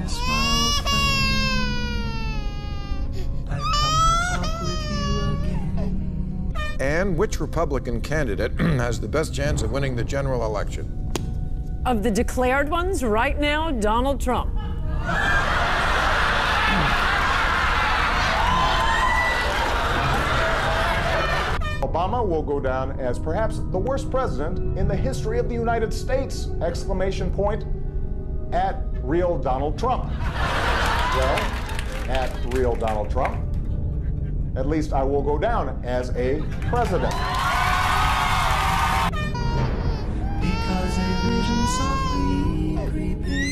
miss my old friend. I've come to talk with you again. And which Republican candidate has the best chance of winning the general election? Of the declared ones, right now, Donald Trump. Obama will go down as perhaps the worst president in the history of the United States! Exclamation point at real Donald Trump. Well, at real Donald Trump, at least I will go down as a president. Because a vision softly creeping.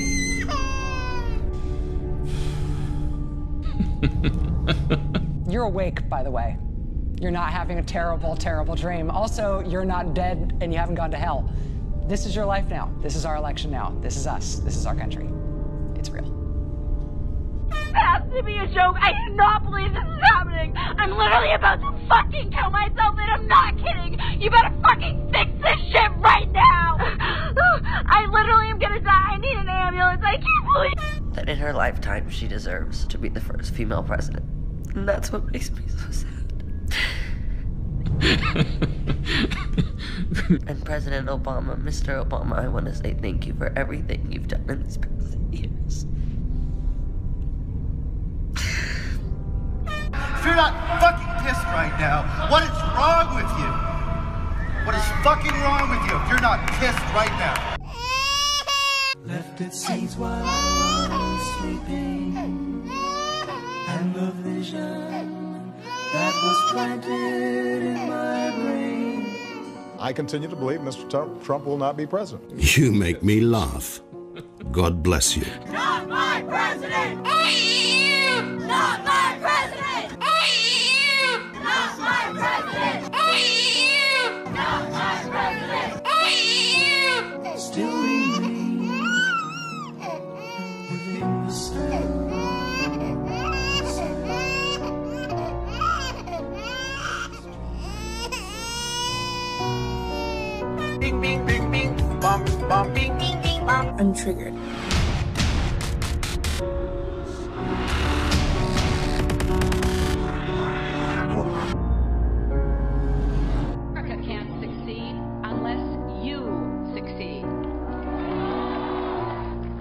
You're awake, by the way. You're not having a terrible, terrible dream. Also, you're not dead and you haven't gone to hell. This is your life now. This is our election now. This is us. This is our country. It's real. This has to be a joke. I do not believe this is happening. I'm literally about to fucking kill myself, and I'm not kidding. You better fucking fix this shit right now. I literally am gonna die. I need an ambulance. I can't believe that in her lifetime she deserves to be the first female president. And that's what makes me so sad. And President Obama, Mr. Obama, I want to say thank you for everything you've done in these past 8 years. If you're not fucking pissed right now, what is wrong with you? What is fucking wrong with you if you're not pissed right now? Left its seeds while I was sleeping, and the vision that was planted in my brain. I continue to believe Mr. Trump will not be president. You make me laugh. God bless you. not my president! Not my president! Not my president! Not my president! Still remains within the sound. Bing, bing, bing, bing, bum, bum, bing, bing, bing, bum. I'm triggered. America can't succeed unless you succeed.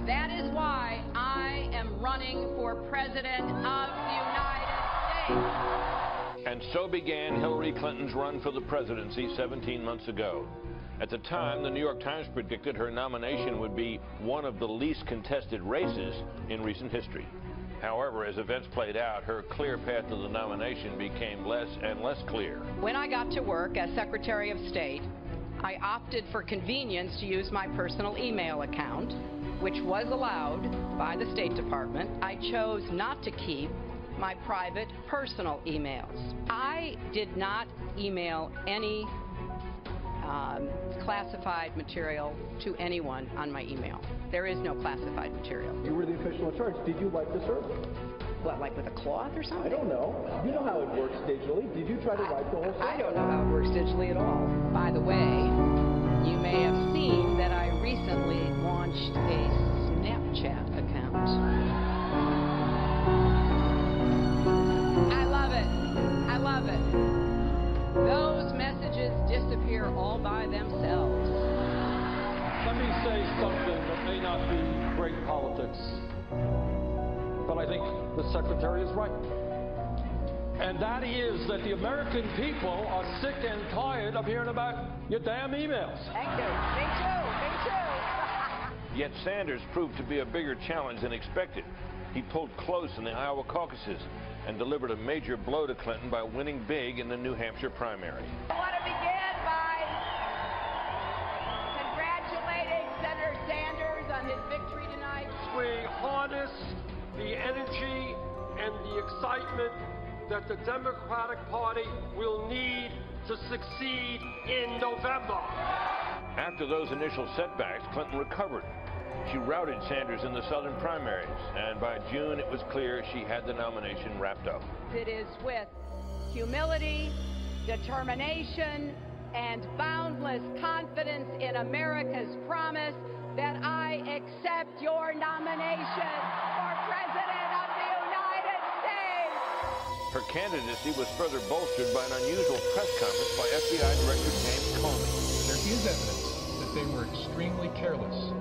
That is why I am running for President of the United States. And so began Hillary Clinton's run for the presidency 17 months ago. At the time, the New York Times predicted her nomination would be one of the least contested races in recent history. However, as events played out, her clear path to the nomination became less and less clear. When I got to work as Secretary of State, I opted for convenience to use my personal email account, which was allowed by the State Department. I chose not to keep my private personal emails. I did not email any classified material to anyone on my email. There is no classified material. You were the official in charge. Did you like the service? What, like with a cloth or something? I don't know. You know how it works digitally. Did you try to write the whole thing? I don't know how it works digitally at all. By the way, you may have seen that I recently launched a Snapchat account. I love it. I love it. Those messages disappear all by themselves. Let me say something that may not be great politics, but I think the Secretary is right. And that is that the American people are sick and tired of hearing about your damn emails. Thank you. Me too. Me too. Yet Sanders proved to be a bigger challenge than expected. He pulled close in the Iowa caucuses and delivered a major blow to Clinton by winning big in the New Hampshire primary. I want to begin by congratulating Senator Sanders on his victory tonight. We harness the energy and the excitement that the Democratic Party will need to succeed in November. After those initial setbacks, Clinton recovered. She routed Sanders in the southern primaries, and by June it was clear she had the nomination wrapped up. It is with humility, determination, and boundless confidence in America's promise that I accept your nomination for Her candidacy was further bolstered by an unusual press conference by FBI Director James Comey. There is evidence that they were extremely careless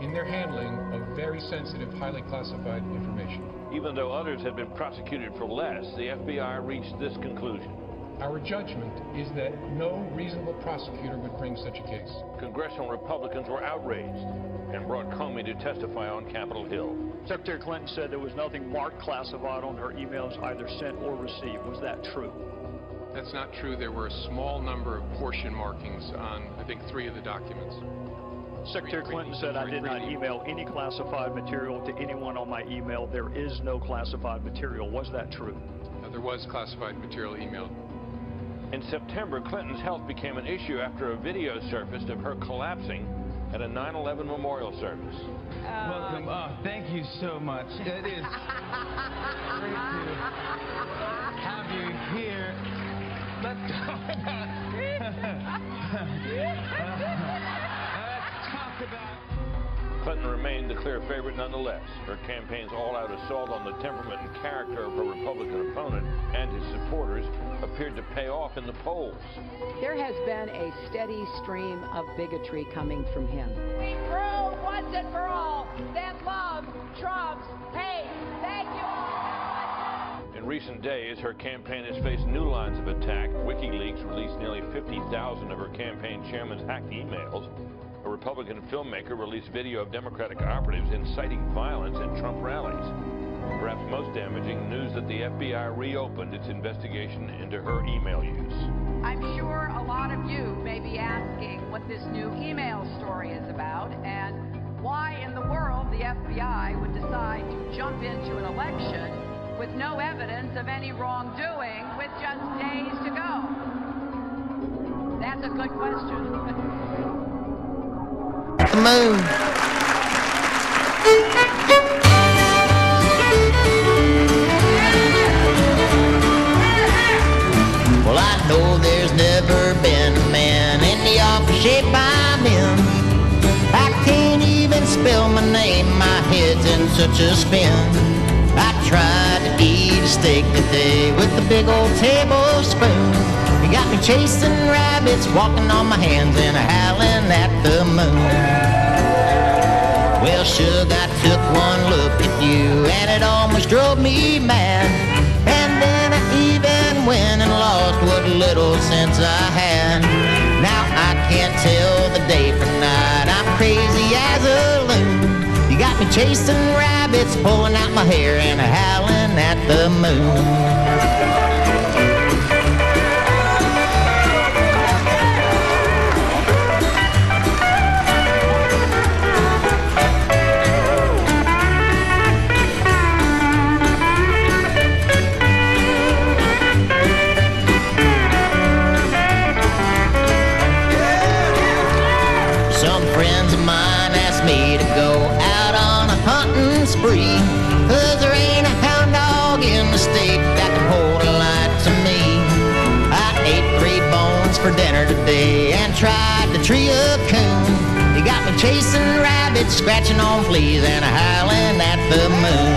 in their handling of very sensitive, highly classified information. Even though others had been prosecuted for less, the FBI reached this conclusion. Our judgment is that no reasonable prosecutor would bring such a case. Congressional Republicans were outraged and brought Comey to testify on Capitol Hill. Secretary Clinton said there was nothing marked classified on her emails either sent or received. Was that true? That's not true. There were a small number of portion markings on, I think, 3 of the documents. Secretary Clinton said, I did not email any classified material to anyone on my email. There is no classified material. Was that true? There was classified material emailed. In September, Clinton's health became an issue after a video surfaced of her collapsing at a 9/11 memorial service. Welcome. Oh, thank you so much. It is great to have you here. Let's talk about Clinton remained the clear favorite nonetheless. Her campaign's all-out assault on the temperament and character of her Republican opponent and his supporters appeared to pay off in the polls. There has been a steady stream of bigotry coming from him. We prove once and for all that love trumps hate. Thank you. In recent days, her campaign has faced new lines of attack. WikiLeaks released nearly 50,000 of her campaign chairman's hacked emails. A Republican filmmaker released video of Democratic operatives inciting violence at Trump rallies. Perhaps most damaging, news that the FBI reopened its investigation into her email use. I'm sure a lot of you may be asking what this new email story is about and why in the world the FBI would decide to jump into an election with no evidence of any wrongdoing with just days to go. That's a good question. The moon. Well, I know there's never been a man in the office shape I'm in. I can't even spell my name, my head's in such a spin. I tried to eat a steak today with a big old tablespoon. You got me chasing rabbits, walking on my hands and howling at the moon. Well, Suge, I took one look at you and it almost drove me mad. And then I even went and lost what little sense I had. Now I can't tell the day from night, I'm crazy as a loon. You got me chasing rabbits, pulling out my hair and howling at the moon. Spree, 'cause there ain't a hound dog in the state that can hold a light to me. I ate 3 bones for dinner today and tried to tree a coon. You got me chasing rabbits, scratching on fleas and howling at the moon.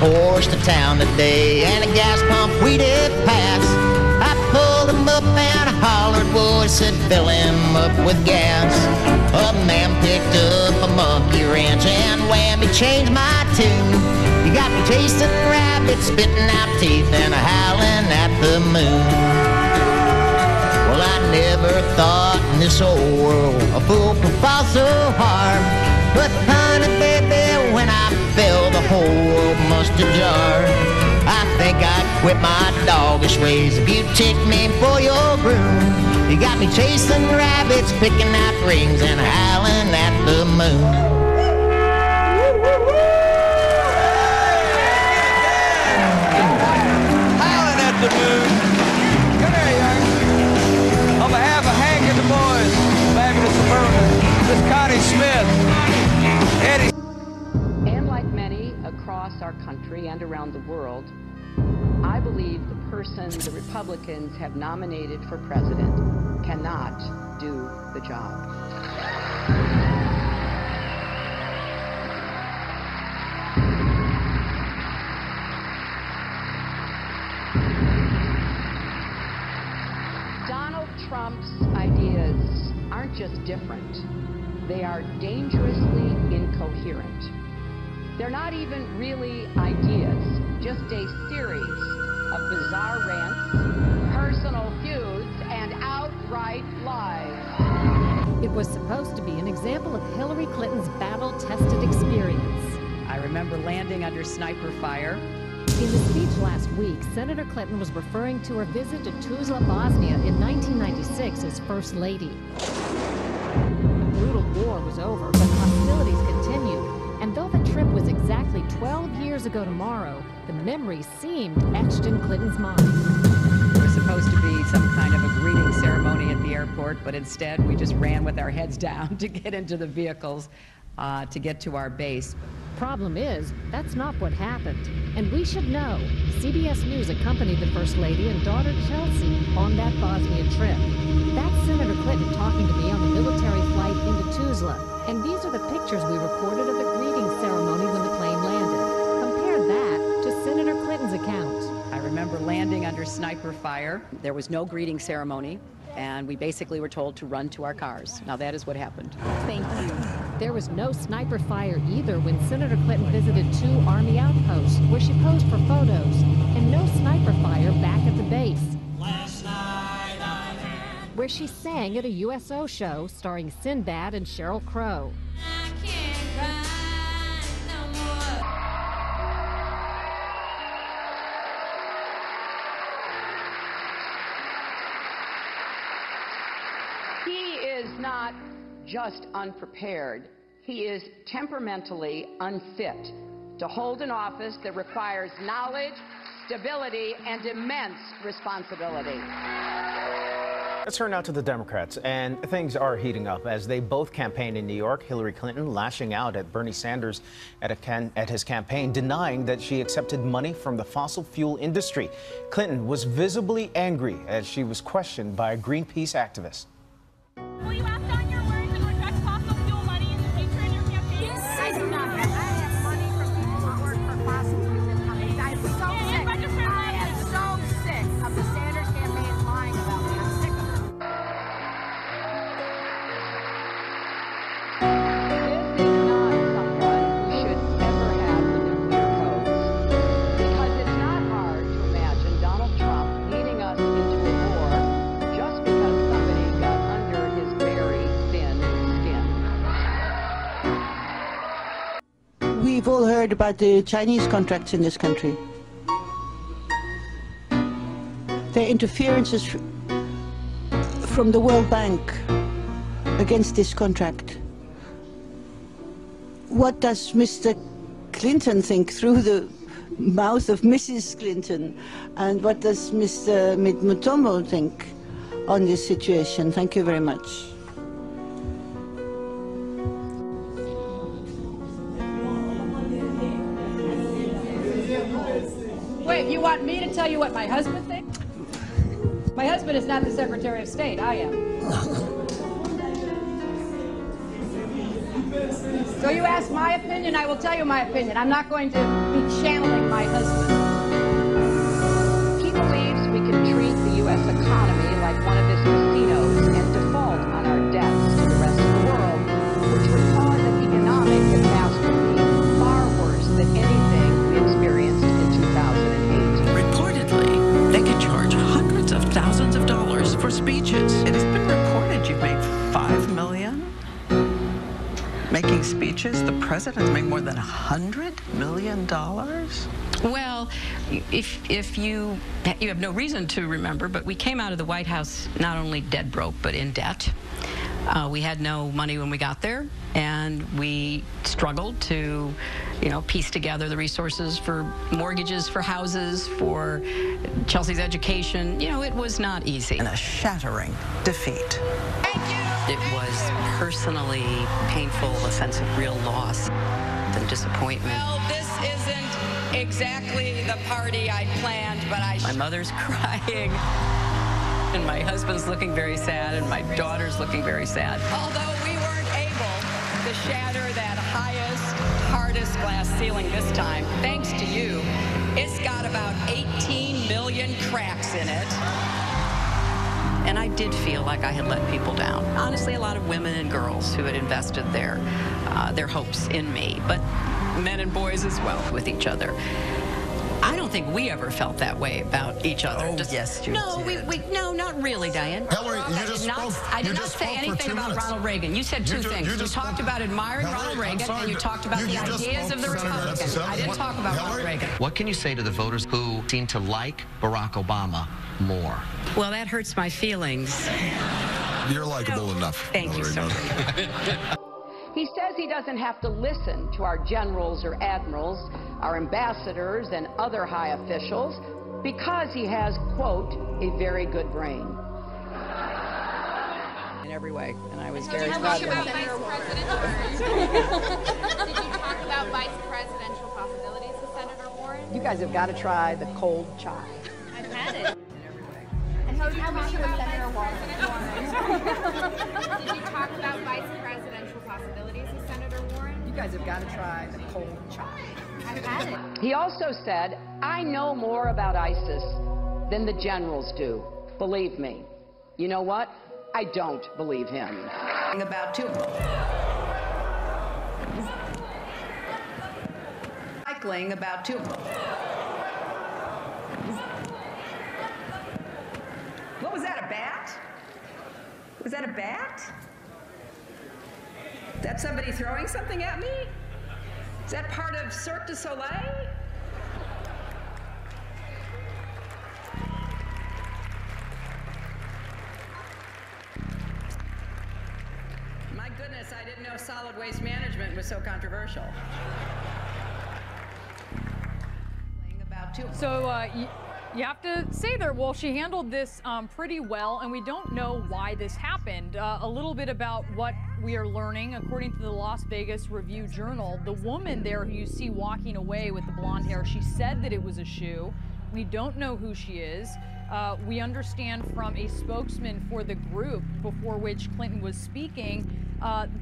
Horse to town today and a gas pump we did pass. I pulled him up and I hollered, boy, said fill him up with gas. A man picked up a monkey wrench and whammy changed my tune. You got me chasing rabbits, spitting out teeth and howling at the moon. Well, I never thought in this old world a fool could fall so hard. But honey, baby, when I fell, the whole world must have jarred. I think I'd quit my doggish ways if you'd take me for your groom. You got me chasing rabbits, picking out rings and howling at the moon. Howling at the moon. Good day, young. On behalf of Hank and the boys, fabulous around the world, I believe the person the Republicans have nominated for president cannot do the job. Donald Trump's ideas aren't just different, they are dangerously incoherent. They're not even really ideas, just a series of bizarre rants, personal feuds, and outright lies. It was supposed to be an example of Hillary Clinton's battle-tested experience. I remember landing under sniper fire. In the speech last week, Senator Clinton was referring to her visit to Tuzla, Bosnia in 1996 as First Lady. The brutal war was over, but hostilities continued. And though the trip was exactly 12 years ago tomorrow, the memory seemed etched in Clinton's mind. It was supposed to be some kind of a greeting ceremony at the airport, but instead we just ran with our heads down to get into the vehicles to get to our base. Problem is, that's not what happened. And we should know, CBS News accompanied the First Lady and daughter Chelsea on that Bosnia trip. That's Senator Clinton talking to me on the military flight into Tuzla. And these are the pictures we recorded of the greeting ceremony when the plane landed. Compare that to Senator Clinton's account. I remember landing under sniper fire. There was no greeting ceremony, and we basically were told to run to our cars. Now that is what happened. Thank you. There was no sniper fire either when Senator Clinton visited 2 Army outposts where she posed for photos, and no sniper fire back at the base, where she sang at a USO show starring Sinbad and Sheryl Crow. He is not just unprepared. He is temperamentally unfit to hold an office that requires knowledge, stability, and immense responsibility. Let's turn now to the Democrats, and things are heating up as they both campaign in New York. Hillary Clinton lashing out at Bernie Sanders at his campaign, denying that she accepted money from the fossil fuel industry. Clinton was visibly angry as she was questioned by a Greenpeace activist. Will you act on your words and reject fossil fuel money in the future in your campaign? Yes, I do not have. I have money from people who work for fossil fuel companies. I'm so sick. I am so sick of the Sanders campaign lying about me. I'm sick of it. This is not someone who should ever have the nuclear codes, because it's not hard to imagine Donald Trump leading us into a war just because somebody got under his very thin skin. We've all heard about the Chinese contracts in this country. Their interferences from the World Bank against this contract. What does Mr. Clinton think through the mouth of Mrs. Clinton? And what does Mr. Mutombo think on this situation? Thank you very much. Wait, you want me to tell you what my husband thinks? My husband is not the Secretary of State. I am. So you ask my opinion, I will tell you my opinion. I'm not going to be channeling my husband. He believes we can treat the U.S. economy like one of his casinos and default on our debts to the rest of the world, which would cause an economic catastrophe far worse than anything we experienced in 2008. Reportedly, they could charge hundreds of thousands of dollars for speeches. It has been reported you've made $5 million making speeches. The president's made more than $100 million. Well, if you have no reason to remember, but we came out of the White House not only dead broke, but in debt. We had no money when we got there, and we struggled to, piece together the resources for mortgages, for houses, for Chelsea's education. It was not easy. And a shattering defeat. It was personally painful, a sense of real loss and disappointment. Well, this isn't a exactly the party I'd planned, but my mother's crying, and my husband's looking very sad, and my daughter's looking very sad. Although we weren't able to shatter that highest, hardest glass ceiling this time, thanks to you, it's got about 18 million cracks in it. And I did feel like I had let people down. Honestly, a lot of women and girls who had invested their hopes in me, but men and boys as well with each other. I don't think we ever felt that way about each other. Oh, yes, you did. No, not really, Diane. Hillary, you just spoke. I did not say anything about Ronald Reagan. You said two things. You talked about admiring Ronald Reagan, and you talked about the ideas of the Republicans. I didn't talk about Ronald Reagan. What can you say to the voters who seem to like Barack Obama more? Well, that hurts my feelings. You're likable enough. Thank you, sir. He says he doesn't have to listen to our generals or admirals, our ambassadors and other high officials, because he has, quote, a very good brain. In every way, and I was very proud of him. Did you talk about vice presidential possibilities with Senator Warren? You guys have got to try the cold chai. I've had it. And how much about Senator Warren? Did you talk about vice presidential possibilities with Senator Warren? You guys have got to try the cold chai. I've had it. He also said, I know more about ISIS than the generals do. Believe me. You know what? I don't believe him. About two. Cycling about two. What was that, a bat? Was that a bat? Is that somebody throwing something at me? Is that part of Cirque du Soleil? My goodness, I didn't know solid waste management was so controversial. So you have to say there, well, she handled this pretty well, and we don't know why this happened. A little bit about what we are learning. According to the Las Vegas Review-Journal, the woman there who you see walking away with the blonde hair, she said that it was a shoe. We don't know who she is. We understand from a spokesman for the group before which Clinton was speaking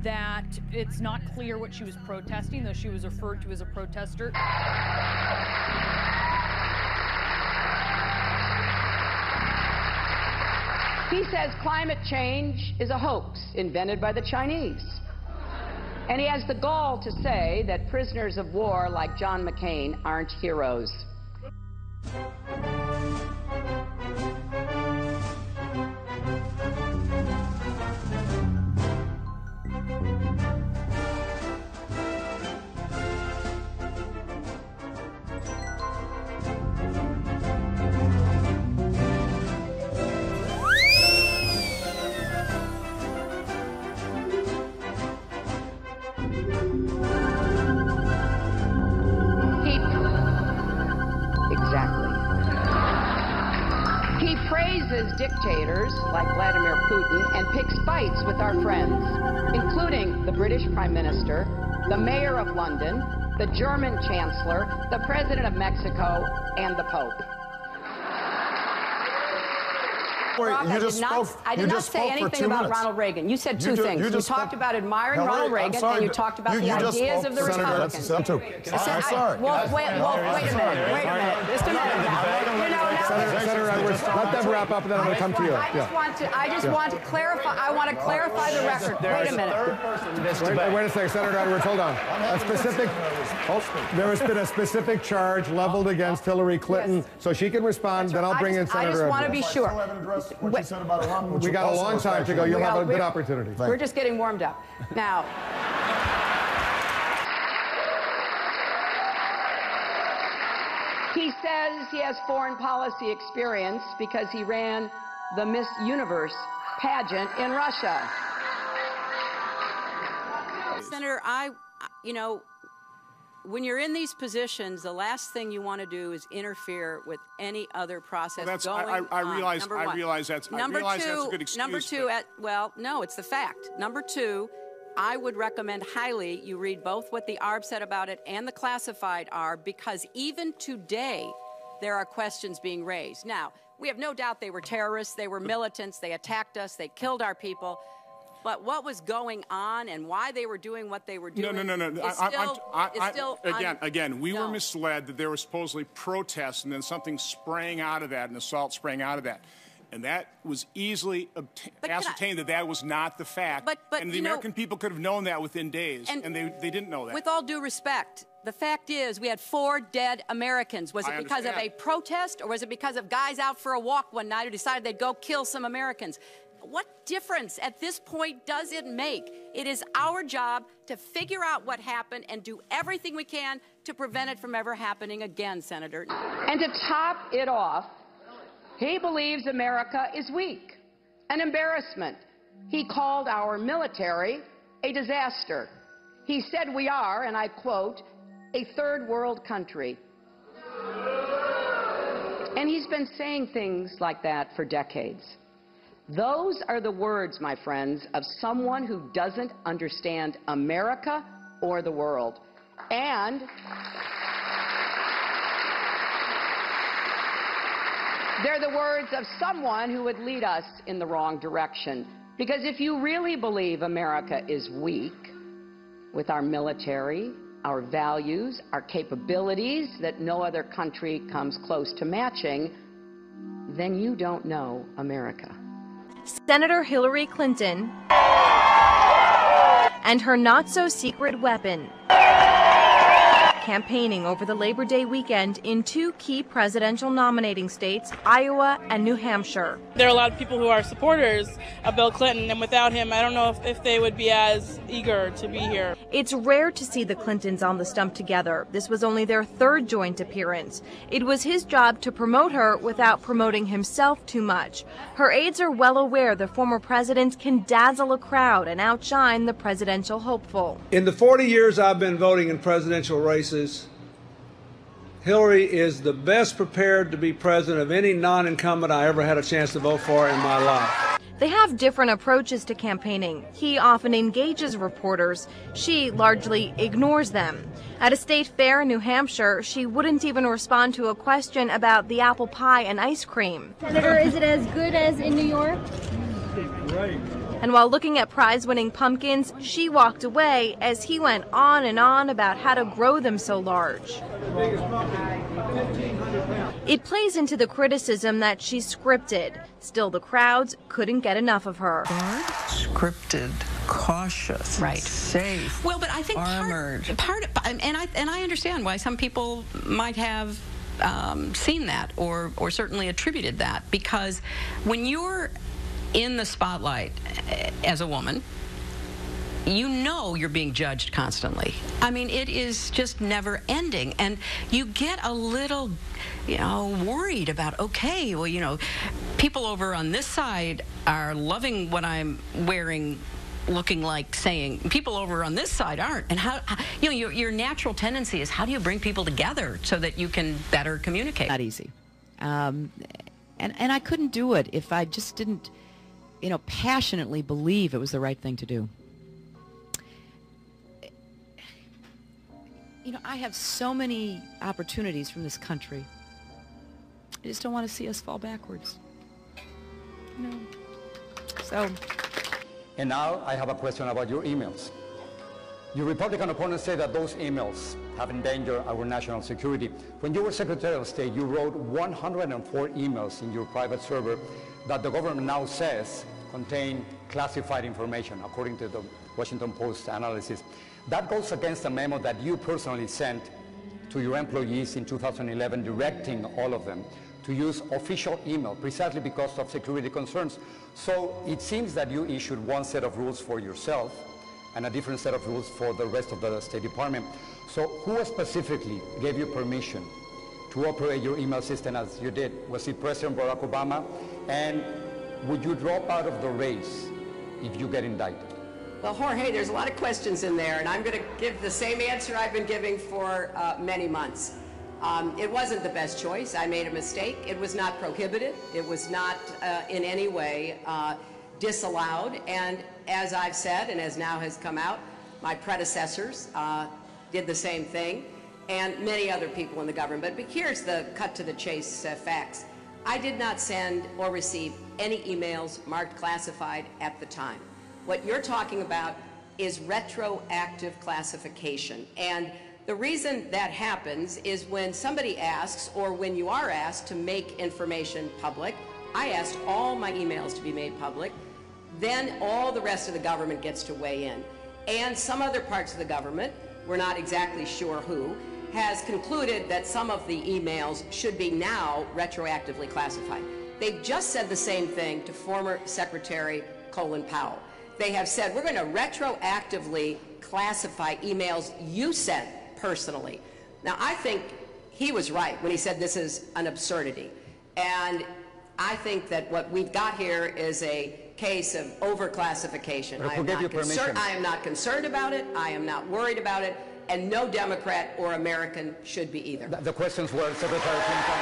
that it's not clear what she was protesting, though she was referred to as a protester. He says climate change is a hoax invented by the Chinese. And he has the gall to say that prisoners of war like John McCain aren't heroes. He praises dictators like Vladimir Putin and picks fights with our friends, including the British Prime Minister, the Mayor of London, the German Chancellor, the President of Mexico, and the Pope. I did not say anything about Ronald Reagan. You said two things. You talked about admiring Ronald Reagan, and you talked about the ideas of the Republicans. I'm sorry. Well, wait a minute. Wait a minute. Just a minute now. Senator Edwards, let them wrap up, and then I'm going to come to you. I just want to clarify. I want to clarify the record. Wait a minute. Wait a second, Senator Edwards. Hold on. There has been a specific charge leveled against Hillary Clinton, so she can respond. Then I'll bring in Senator Edwards. I just want to be sure. What she said about Iran, we got a long time to go. You'll have a good opportunity. We're just getting warmed up. Now, he says he has foreign policy experience because he ran the Miss Universe pageant in Russia. Senator, when you're in these positions, the last thing you want to do is interfere with any other process going on. I realize that's a good excuse. Number two, well, no, it's the fact. Number two, I would recommend highly you read both what the ARB said about it and the classified ARB, because even today there are questions being raised. Now, we have no doubt they were terrorists, they were militants, they attacked us, they killed our people. But what was going on and why they were doing what they were doing Again, we were misled that there were supposedly protests and then something sprang out of that, an assault sprang out of that. And that was easily ascertained that was not the fact. And the American people could have known that within days, and they didn't know that. With all due respect, the fact is we had 4 dead Americans. Was it because of a protest, or was it because of guys out for a walk one night who decided they'd go kill some Americans? What difference at this point does it make? It is our job to figure out what happened and do everything we can to prevent it from ever happening again, Senator. And to top it off, he believes America is weak, an embarrassment. He called our military a disaster. He said we are, and I quote, a third world country. And he's been saying things like that for decades. Those are the words, my friends, of someone who doesn't understand America or the world. And they're the words of someone who would lead us in the wrong direction. Because if you really believe America is weak, with our military, our values, our capabilities that no other country comes close to matching, then you don't know America. Senator Hillary Clinton and her not-so-secret weapon, campaigning over the Labor Day weekend in 2 key presidential nominating states, Iowa and New Hampshire. There are a lot of people who are supporters of Bill Clinton, and without him, I don't know if they would be as eager to be here. It's rare to see the Clintons on the stump together. This was only their 3rd joint appearance. It was his job to promote her without promoting himself too much. Her aides are well aware the former president can dazzle a crowd and outshine the presidential hopeful. In the 40 years I've been voting in presidential races, Hillary is the best prepared to be president of any non-incumbent I ever had a chance to vote for in my life. They have different approaches to campaigning. He often engages reporters. She largely ignores them. At a state fair in New Hampshire, she wouldn't even respond to a question about the apple pie and ice cream. Senator, is it as good as in New York? Great. And while looking at prize-winning pumpkins, she walked away as he went on and on about how to grow them so large. It plays into the criticism that she's scripted. Still, the crowds couldn't get enough of her. Scripted, cautious, right, safe. Well, but I think armored. And I understand why some people might have seen that or certainly attributed that, because when you're in the spotlight as a woman, you know you're being judged constantly. I mean, it is just never ending, and you get a little, worried about, okay, well, people over on this side are loving what I'm wearing, looking like, saying, people over on this side aren't. And how your natural tendency is, how do you bring people together so that you can better communicate? Not easy. And I couldn't do it if I just didn't, passionately believe it was the right thing to do. I have so many opportunities from this country. I just don't want to see us fall backwards. So. And now I have a question about your emails. Your Republican opponents say that those emails have endangered our national security. When you were Secretary of State, you wrote 104 emails in your private server that the government now says contain classified information, according to the Washington Post analysis. That goes against a memo that you personally sent to your employees in 2011, directing all of them to use official email, precisely because of security concerns. So it seems that you issued one set of rules for yourself and a different set of rules for the rest of the State Department. So who specifically gave you permission to operate your email system as you did? Was it President Barack Obama? And would you drop out of the race if you get indicted? Well, Jorge, there's a lot of questions in there, and I'm going to give the same answer I've been giving for many months. It wasn't the best choice. I made a mistake. It was not prohibited. It was not in any way disallowed. And as I've said, and as now has come out, my predecessors did the same thing, and many other people in the government. But here's the cut to the chase facts. I did not send or receive any emails marked classified at the time. What you're talking about is retroactive classification. And the reason that happens is when somebody asks, or when you are asked to make information public. I asked all my emails to be made public. Then all the rest of the government gets to weigh in. And some other parts of the government, we're not exactly sure who, has concluded that some of the emails should be now retroactively classified. They've just said the same thing to former Secretary Colin Powell. They have said, we're going to retroactively classify emails you sent personally. Now, I think he was right when he said this is an absurdity. And I think that what we've got here is a case of overclassification. I am not concerned about it. I am not worried about it. And no Democrat or American should be either. The questions were, Secretary Clinton,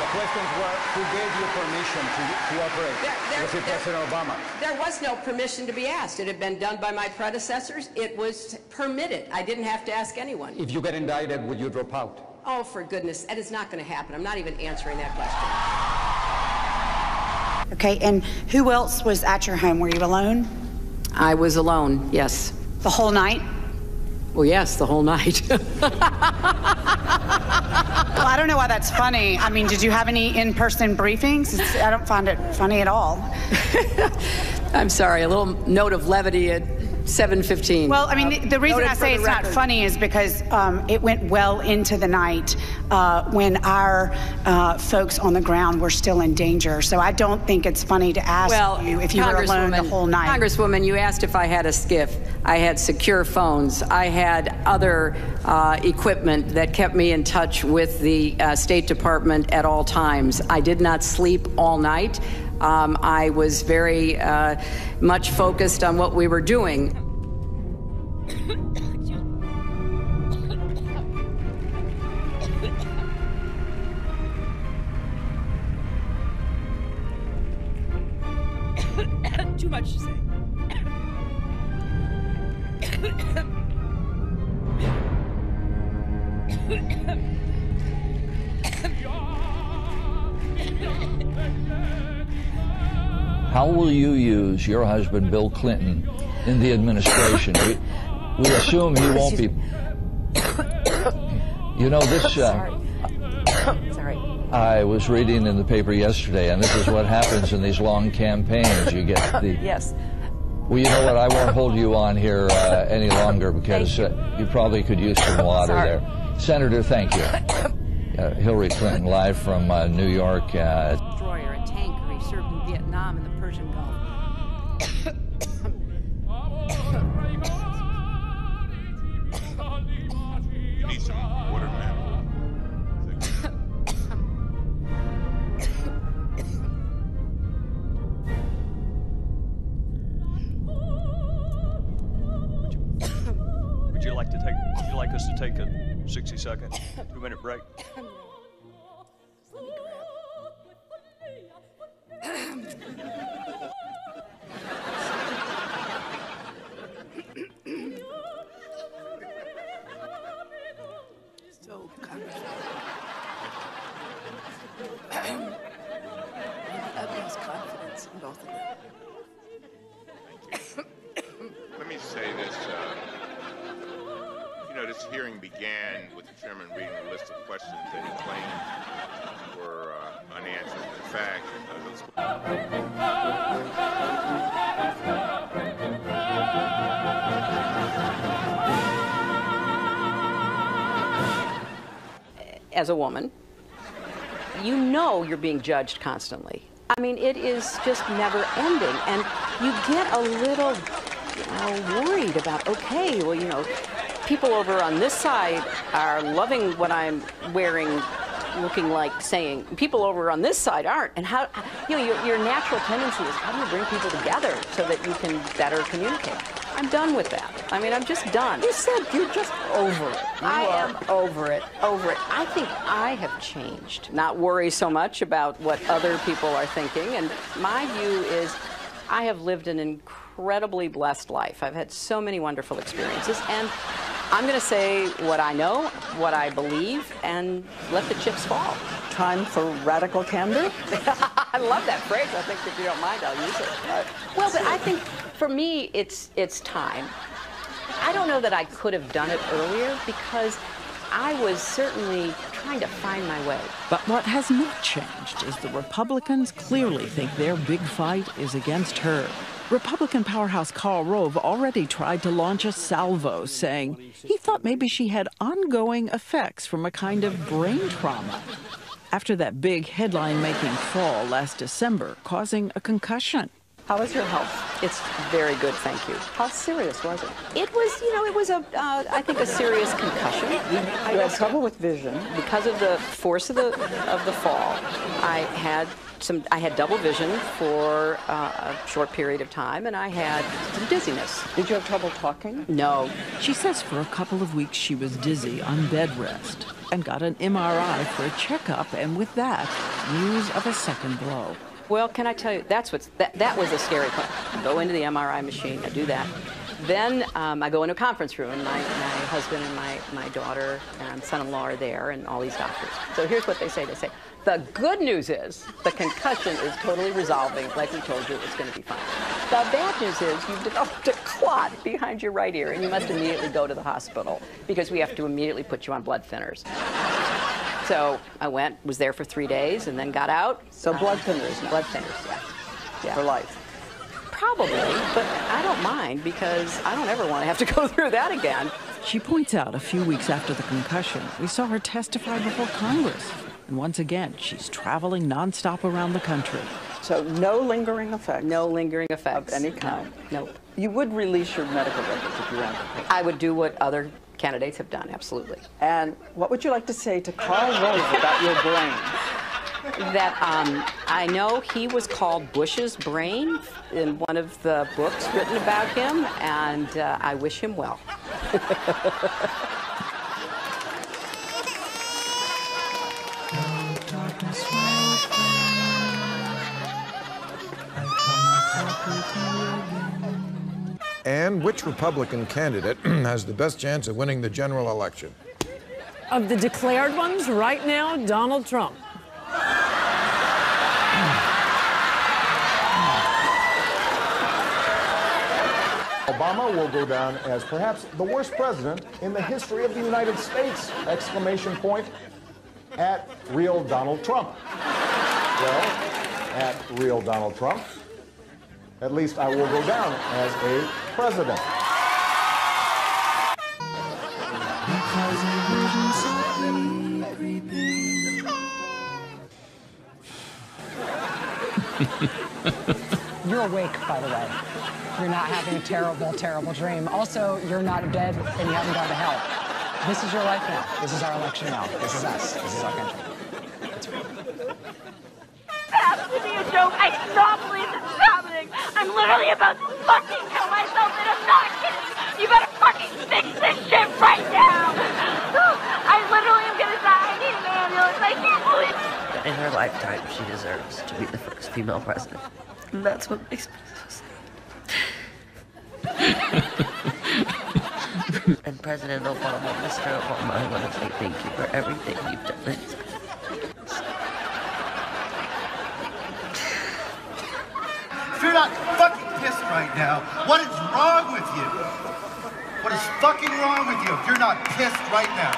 the questions were, who gave you permission to operate? Was it President Obama? There was no permission to be asked. It had been done by my predecessors. It was permitted. I didn't have to ask anyone. If you get indicted, would you drop out? Oh, for goodness, that is not going to happen. I'm not even answering that question. Okay, and who else was at your home? Were you alone? I was alone, yes. The whole night? Well, yes, the whole night. Well, I don't know why that's funny. I mean, did you have any in-person briefings? I don't find it funny at all. I'm sorry, a little note of levity at 7:15. Well, I mean, the reason I say it's not funny is because it went well into the night when our folks on the ground were still in danger. So I don't think it's funny to ask you if you were alone the whole night. Congresswoman, you asked if I had a skiff. I had secure phones. I had other equipment that kept me in touch with the State Department at all times. I did not sleep all night. I was very much focused on what we were doing. Too much to say. How will you use your husband, Bill Clinton, in the administration? We assume he won't be. You know, this. Sorry. I was reading in the paper yesterday, and this is what happens in these long campaigns. You get the. Yes. Well, you know what? I won't hold you on here any longer because you probably could use some water there. Senator, thank you. Hillary Clinton, live from New York. Destroyer, a tanker. He served in Vietnam and the Persian Gulf. You need some water, man. Would you like us to take a 60-second, 2-minute break? So utmost confidence in both of them. Let me say this. You know, this hearing began with the chairman reading a list of questions that he claimed were unanswered. In fact, as a woman, you know you're being judged constantly. I mean, it is just never ending. And you get a little, worried about, okay, well, people over on this side are loving what I'm wearing, looking like, saying. People over on this side aren't. And how, your natural tendency is how do you bring people together so that you can better communicate? I'm done with that. I mean, I'm just done. You said you're just over it. I am over it. I think I have changed. Not worry so much about what other people are thinking. And my view is I have lived an incredibly blessed life. I've had so many wonderful experiences. And I'm going to say what I know, what I believe, and let the chips fall. Time for radical candor? I love that phrase. I think if you don't mind, I'll use it. Well, but I think for me, it's time. I don't know that I could have done it earlier because I was certainly trying to find my way. But what has not changed is the Republicans clearly think their big fight is against her. Republican powerhouse Karl Rove already tried to launch a salvo, saying he thought maybe she had ongoing effects from a kind of brain trauma after that big headline-making fall last December, causing a concussion. How is your health? It's very good, thank you. How serious was it? It was, I think a serious concussion. You had trouble with vision. Because of the force of the fall, I had double vision for a short period of time, and I had some dizziness. Did you have trouble talking? No. She says for a couple of weeks she was dizzy on bed rest and got an MRI for a checkup, and with that, news of a second blow. Well, can I tell you, that was a scary part. I go into the MRI machine, I do that. Then I go into a conference room, and my husband and my daughter and son-in-law are there, and all these doctors. So here's what they say. They say, the good news is the concussion is totally resolving, like we told you, it's going to be fine. The bad news is you've developed a clot behind your right ear, and you must immediately go to the hospital because we have to immediately put you on blood thinners. So I was there for 3 days, and then got out. So blood thinners now. Blood thinners, yeah. For life. Probably, but I don't mind because I don't ever want to have to go through that again. She points out a few weeks after the concussion, we saw her testify before Congress. And once again, she's traveling nonstop around the country. So no lingering effects? No lingering effects. Of any kind? No. Nope. You would release your medical records if you wanted to. I would do what other candidates have done, absolutely. And what would you like to say to Karl Rove about your brain? That I know he was called Bush's brain in one of the books written about him, and I wish him well. And which Republican candidate has the best chance of winning the general election? Of the declared ones, right now, Donald Trump. Obama will go down as perhaps the worst president in the history of the United States! Exclamation point at real Donald Trump. Well, at real Donald Trump, at least I will go down as a president. You're awake, by the way. You're not having a terrible, terrible dream. Also, you're not dead and you haven't gone to hell. This is your life now. This is our election now. This is us. This is our country. It has to be a joke. I cannot believe this is happening. I'm literally about to fucking kill myself, and I'm not kidding. You better fucking fix this shit right now. I literally am gonna die. I need an ambulance. I can't believe it. In her lifetime, she deserves to be the first female president. And that's what makes me so sad. And President Obama, Mr. Obama, I want to say thank you for everything you've done. If you're not fucking pissed right now, what is wrong with you? What is fucking wrong with you if you're not pissed right now?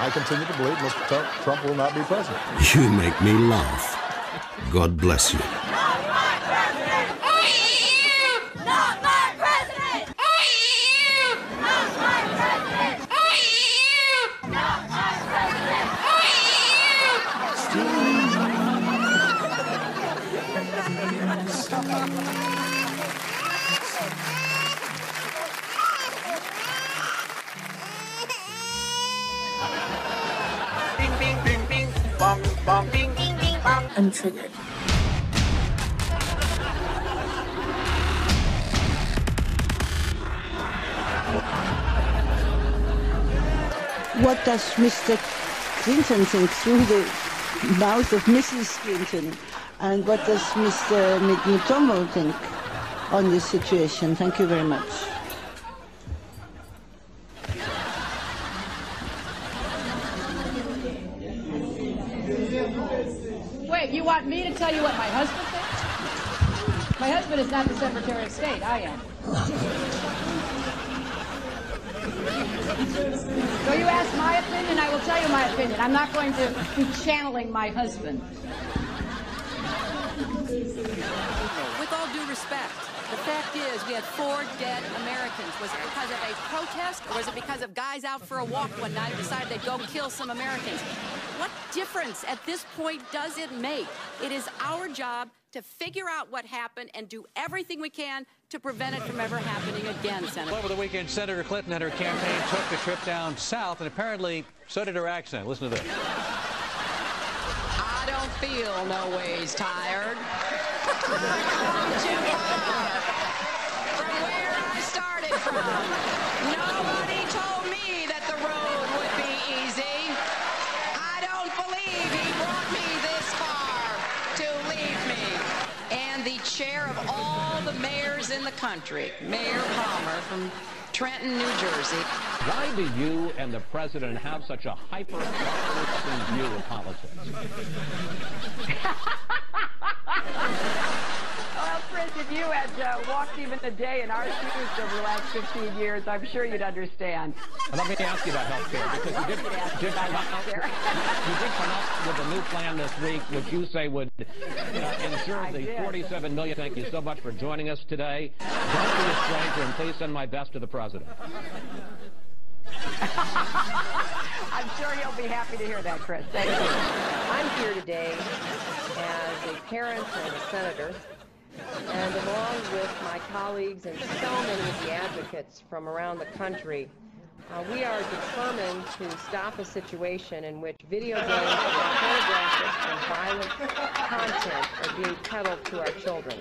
I continue to believe Mr. Trump will not be president. You make me laugh. God bless you. I'm triggered. What does Mr. Clinton think through the mouth of Mrs. Clinton? And what does Mr. McMutombo think on this situation? Thank you very much. Wait, you want me to tell you what my husband thinks? My husband is not the Secretary of State. I am. So you ask my opinion, I will tell you my opinion. I'm not going to be channeling my husband. With all due respect, the fact is we had 4 dead Americans. Was it because of a protest, or was it because of guys out for a walk one night decided they'd go kill some Americans? What difference at this point does it make? It is our job to figure out what happened and do everything we can to prevent it from ever happening again, Senator. Over the weekend, Senator Clinton and her campaign took the trip down south, and apparently so did her accent. Listen to this. I don't feel no ways tired. I'm too far from where I started from. Nobody told me that the road would be easy. I don't believe he brought me this far to leave me. And the chair of all the mayors in the country, Mayor Palmer from Trenton, New Jersey. Why do you and the president have such a hyper-partisan view of politics? Well, Chris, if you had walked even a day in our shoes over the last 15 years, I'm sure you'd understand. And let me ask you about health care, because you did come up with a new plan this week, which you say would ensure the $47 million. Thank you so much for joining us today. Don't be a stranger, and please send my best to the president. I'm sure he'll be happy to hear that, Chris. Thank you. I'm here today as a parent and a senator, and along with my colleagues and so many of the advocates from around the country, we are determined to stop a situation in which video games and pornographic and violent content are being peddled to our children.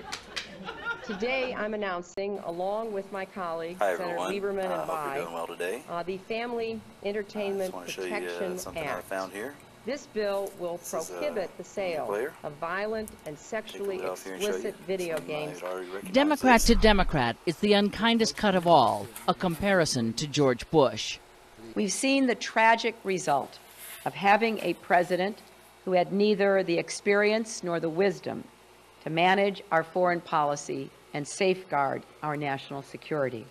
Today, I'm announcing, along with my colleagues, Senator Lieberman and I, the Family Entertainment Protection Act. This bill will prohibit the sale of violent and sexually explicit video games. Democrat to Democrat, it's the unkindest cut of all, a comparison to George Bush. We've seen the tragic result of having a president who had neither the experience nor the wisdom to manage our foreign policy and safeguard our national security.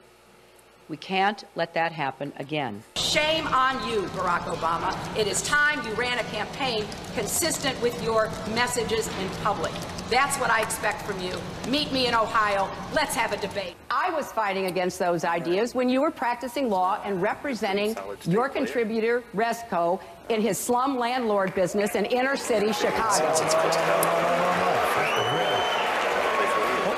We can't let that happen again. Shame on you, Barack Obama. It is time you ran a campaign consistent with your messages in public. That's what I expect from you. Meet me in Ohio. Let's have a debate. I was fighting against those ideas when you were practicing law and representing your contributor, Resco, in his slum landlord business in inner city Chicago.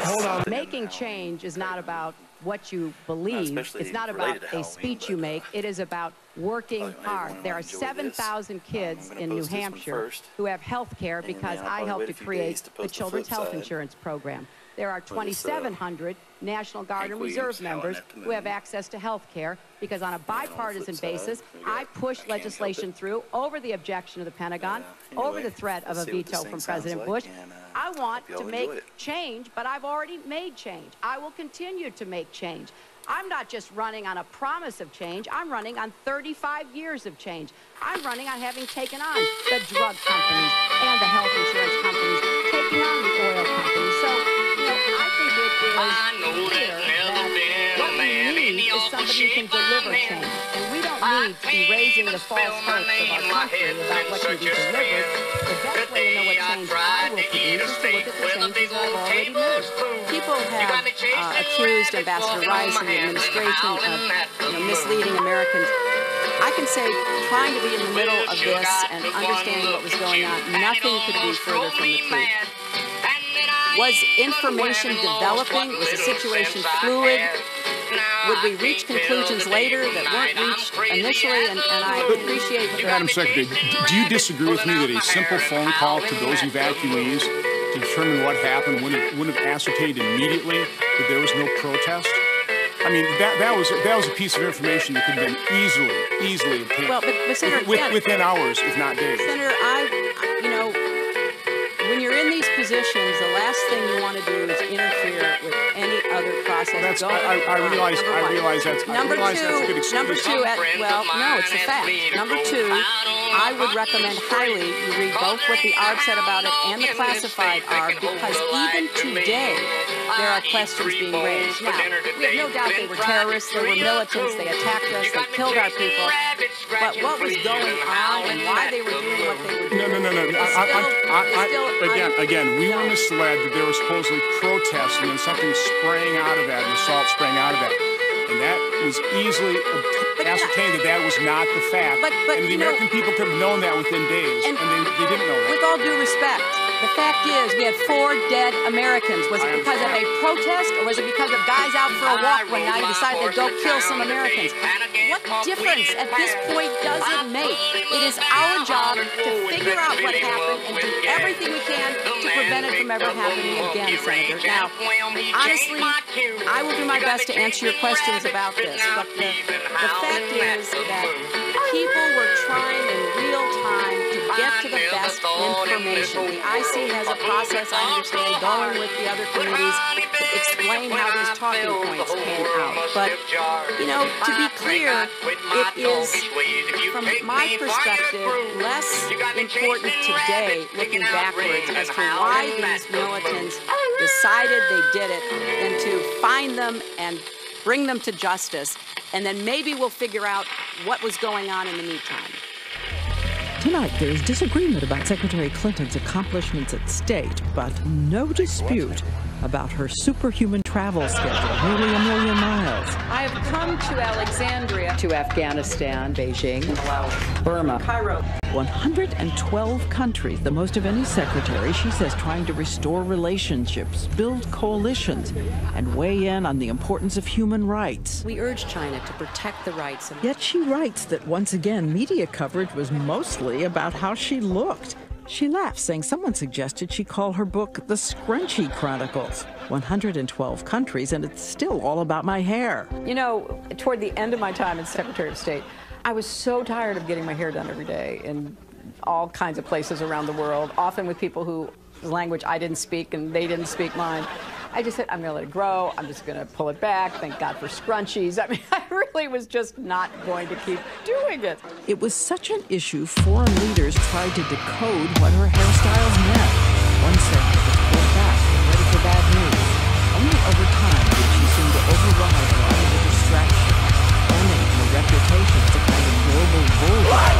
Hold on. Making change is not about what you believe. It's not about a speech you make. It is about working hard. There are 7,000 kids in New Hampshire who have health care because I helped to create the Children's Health Insurance Program. There are 2,700 National Guard and Reserve members who have access to health care because on a bipartisan basis, I pushed legislation through over the objection of the Pentagon, over the threat of a veto from President Bush. I want to make change, but I've already made change. I will continue to make change. I'm not just running on a promise of change. I'm running on 35 years of change. I'm running on having taken on the drug companies and the health insurance companies, taking on the oil companies. So, I think it is clear that what we need is somebody who can deliver change. And we don't need to be raising the false hopes of our country about what can be delivered. The best way to know what change I will produce is to look at the changes I've already made. People have accused Ambassador Rice and the administration of misleading Americans. I can say, trying to be in the middle of this and understanding what was going on, nothing could be further from the truth. Was information developing? Was the situation fluid? would we reach conclusions later that weren't reached initially? And I appreciate that. Madam Secretary, do you disagree with me that a simple phone call to those evacuees to determine what happened wouldn't have ascertained immediately that there was no protest? I mean, that was a piece of information that could have been easily obtained. Well, but Senator, within hours, if not days. Senator, when you're in these positions, the last thing you want to do is interfere with any other process. I realize that's a good excuse. Number two, no, it's the fact. Number two, I would recommend highly you read both what the ARB said about it and the classified ARB, because even today there are questions being raised. Now, we have no doubt they were terrorists, they were militants, they attacked us, they killed our people. But what was going on and why they were doing what they were doing? No. Again, we were misled that there was supposedly protests and then something spraying out of that, an assault spraying out of that. And that was easily ascertained that was not the fact. And the American people could have known that within days, and they didn't know that. With all due respect, the fact is we had 4 dead Americans. Was it because of a protest, or was it because of guys out for a walk one night who decided they'd go kill some Americans? What difference at this point does it make? It is our job to figure out what happened and do everything we can to prevent it from ever happening again, Senator. Now, honestly, I will do my best to answer your questions about this, but the fact is that people were trying in real time to get to the best information. The IC has a process, I understand, going with the other committees to explain how these talking points came out. But, to be clear, it is, from my perspective, less important today, looking backwards, as to why these militants decided they did it, than to find them and bring them to justice, and then maybe we'll figure out what was going on in the meantime. Tonight, there's disagreement about Secretary Clinton's accomplishments at state, but no dispute about her superhuman travel schedule, nearly 1 million miles. I have come to Alexandria, to Afghanistan, Beijing, Burma, Cairo. 112 countries, the most of any secretary, she says, trying to restore relationships, build coalitions, and weigh in on the importance of human rights. We urge China to protect the rights of... Yet she writes that once again, media coverage was mostly about how she looked. She laughs, saying someone suggested she call her book The Scrunchy Chronicles. 112 countries, and it's still all about my hair. Toward the end of my time as Secretary of State, I was so tired of getting my hair done every day in all kinds of places around the world, often with people whose language I didn't speak and they didn't speak mine. I just said, I'm going to let it grow. I'm just going to pull it back. Thank God for scrunchies. I mean, I really was just not going to keep doing it. It was such an issue, foreign leaders tried to decode what her hairstyles meant. One said, pull back, get ready for bad news. Only over time did she seem to override a lot of the distraction, earning her reputation as a kind of global bulldog.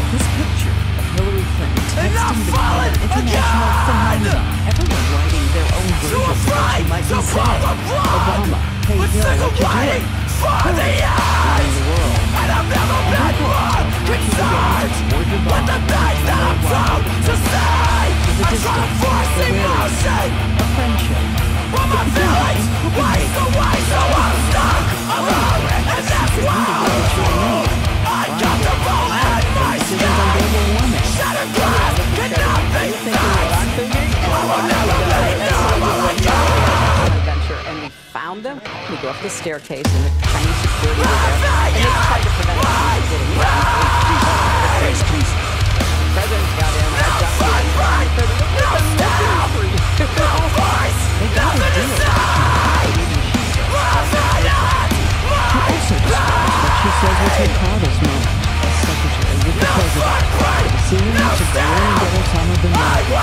This picture of Hillary Clinton texting the kind of international phenomenon, everyone writing their own version of what she might be saying. Obama, hey Hill, what you doing? Hillary, running the world. And I've never been more concerned with the things that I'm proud to say. I try to force emotion, a friendship. But my feelings waste away, so I'm stuck alone in this world. Uncomfortable and my skin. Shattered glass cannot be fixed. I will never be normal again. Adventure, and we found them. We go up the staircase, and the Chinese security were there, and they tried to prevent us from getting in. The president got in. I ducked in. They got a deal. She also describes what she says was her proudest moment as secretary with the president, the decision to go in and get Osama bin Laden.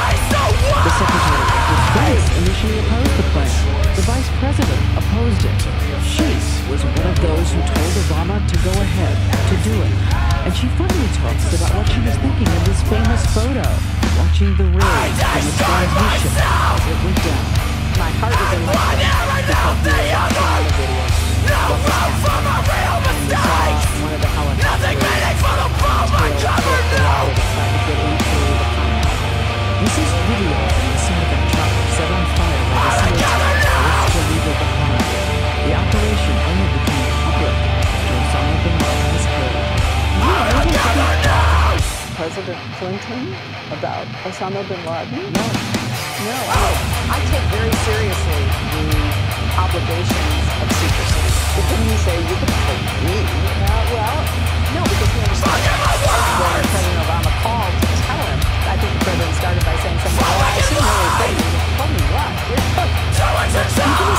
The secretary of defense initially opposed the plan. The vice president opposed it. She was one of those who told Obama to go ahead, to do it. And she finally talks about what she was thinking of this famous photo, watching the rig from the transmission as it went down. My heart was in my throat because we were watching the video. No room for a real mistake. Nothing meaningful about my cover now. This is video from the scene of a truck set on fire by the CHP to leave it behind. The Clinton about Osama bin Laden? No. No, I take very seriously the obligations of secrecy. But didn't you say you could tell me? Well, no, because he understands when President Obama called to tell him, I think the president started by saying something, well, I assume Hillary Clinton told me what? Even as Clinton